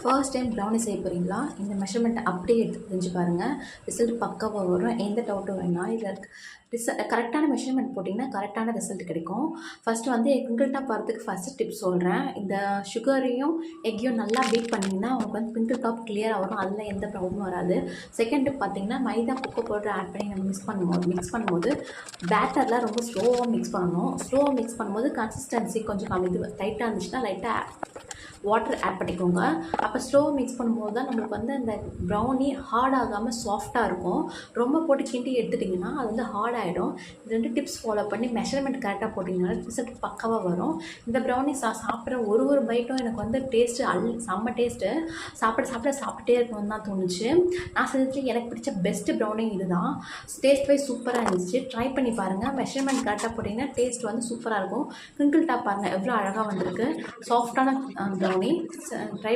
First time brownie செய்ய போகிறீங்களா? இந்த மெஷர்மெண்ட் அப்படியே எடுத்து செஞ்சு பாருங்கள். ரிசல்ட் பக்காவாக வரும். எந்த டவுட்டும் வேணாம். இதில் கரெக்டான மெஷர்மெண்ட் போட்டிங்கன்னா கரெக்டான ரிசல்ட் கிடைக்கும். ஃபஸ்ட்டு வந்து பிங்கிள் டாப் வரதுக்கு ஃபஸ்ட்டு டிப்ஸ் சொல்கிறேன். இந்த சுகரையும் எக்கையும் நல்லா பீட் பண்ணிங்கன்னா உங்களுக்கு வந்து பிங்கிள் டாப் கிளியராக வரும். அதில் எந்த ப்ராப்ளமும் வராது. செகண்ட் டிப் பார்த்தீங்கன்னா மைதா கொக்கோ பவுடர் ஆட் பண்ணி நம்ம மிக்ஸ் பண்ணும்போது பேட்டரில் ரொம்ப ஸ்லோவாக மிக்ஸ் பண்ணணும். ஸ்லோவாக மிக்ஸ் பண்ணும்போது கன்சிஸ்டன்சி கொஞ்சம் கம்மி. இது டைட்டாக இருந்துச்சுன்னா லைட்டாக வாட்டர் ஆட் பண்ணிக்கோங்க. அப்போ ஸ்லோவாக மிக்ஸ் பண்ணும்போது தான் நம்மளுக்கு வந்து அந்த ப்ரௌனி ஹார்ட் ஆகாமல் சாஃப்டாக இருக்கும். ரொம்ப போட்டு கிண்டி எடுத்துட்டிங்கன்னா அது வந்து ஹார்ட் ஆகிடும். இந்த 2 டிப்ஸ் ஃபாலோ பண்ணி மெஷர்மெண்ட் கரெக்டாக போட்டிங்கன்னா ரிசல்ட் பக்காவாக வரும். இந்த ப்ரௌனி சாப்பிட்ற ஒரு பைட்டும் எனக்கு வந்து டேஸ்ட்டு செம்ம டேஸ்ட்டு. சாப்பிட்டே இருக்கணும்னு தான் தோணுச்சு. நான் செஞ்சு எனக்கு பிடிச்ச பெஸ்ட்டு ப்ரௌனி இது தான். டேஸ்ட் வைஸ் சூப்பராக இருந்துச்சு. ட்ரை பண்ணி பாருங்கள். மெஷர்மெண்ட் கரெக்டாக போட்டிங்கன்னா டேஸ்ட் வந்து சூப்பராக இருக்கும். கிரிங்கிள் டாப் பாருங்கள் எவ்வளோ அழகாக வந்திருக்கு. சாஃப்டான ப்ரௌனி ட்ரை